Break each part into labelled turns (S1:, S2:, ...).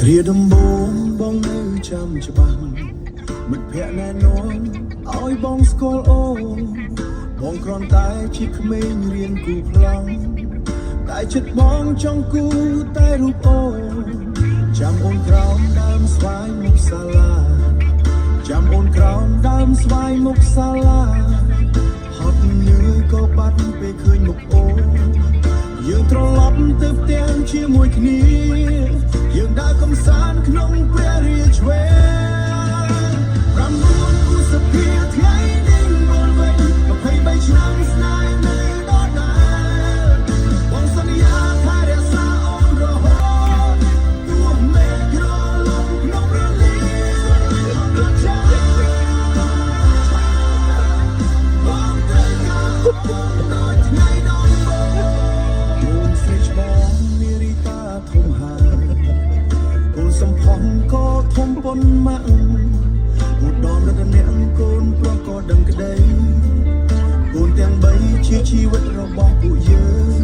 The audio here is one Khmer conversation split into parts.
S1: គ្រាដំបូងបងនៅចាំច្បាស់មិត្តភក្តិណែនាំឲ្យបងស្គាល់អូនបងគ្រាន់តែជាក្មេងរៀនគូប្លង់តែចិត្តបងចង់គូតែរូបអូនចាំអូនក្រោមដើមស្វាយមុខសាលាចាំអូនក្រោមដើមស្វាយមុខសាលាហត់នឿយក៏បាត់ពេលឃើញមុខអូនយើងត្រឡប់ទៅផ្ទះជាមួយគ្នាយើងដើរកំសាន្តក្នុងព្រះរាជវាំង9 ឧសភាថ្ងៃនេះមកវិញ23ឆ្នាំស្នេហ៍នៅដដែលបងសន្យាថារក្សាអូនរហូតទោះមេឃក្រឡុកក្នុងរលីអូនក៏ចាំបងត្រូវការអូនដូចថ្ងៃដំបូងអូនស្រីច្បងនារីតាធំហើយកូនសំផស្សក៏ធំប៉ុនម៉ាក់ឧត្តមរតនៈកូនប្រុសក៏ដឹងក្តីកូនទាំង3ជាជីវិតរបស់ពួកយើង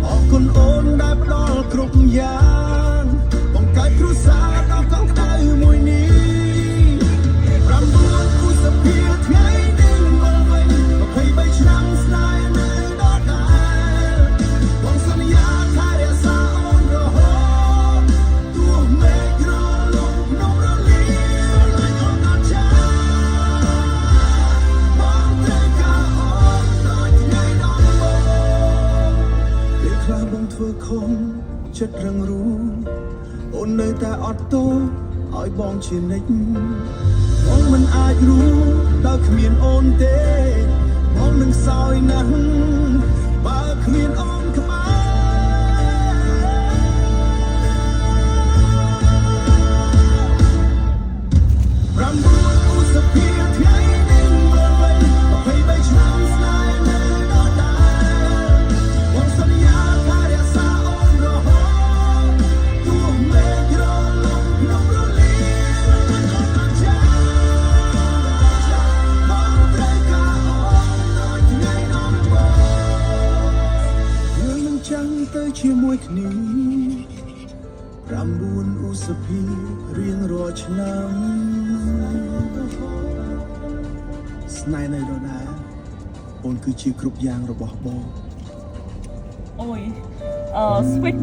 S1: អរគុណអូនដែលផ្ដល់គ្រប់យ៉ាងបង្កើតគ្រួសារដ៏កក់ក្ដៅមួយនេះ9 ឧសភាថ្ងៃនេះមកវិញ23ឆ្នាំស្នេហ៍នៅដដែលបងសន្យាថារក្សាអូនរហូតទោះមេឃក្រឡុកក្នុងរលីអូនក៏ចាំបងត្រូវការអូនដូចថ្ងៃដំបូងពេលខ្លះបងធ្វើខុសចិត្តរឹងរូសអូននៅតែអត់ទោសឲ្យបងជានិច្ចបងមិនអាចរស់ដោយគ្មានអូនទេបងនឹងសោយណាស់បើគ្មានអូនក្បែរ9 ឧសភាថ្ងៃនេះមកវិញ23ឆ្នាំស្នេហ៍នៅដដែលបងសន្យាថារក្សាអូនរហូតទោះមេឃក្រឡុកក្នុងរលីអូនក៏ចាំបងត្រូវការអូនដូចថ្ងៃដំបូងយើងនឹងចាំទៅជាមួយគ្នា9 ឧសភារៀងរាល់ឆ្នាំស្នេហ៍នៅដដែលអូនគឺជាគ្រប់យ៉ាងរបស់បង
S2: អូយswitch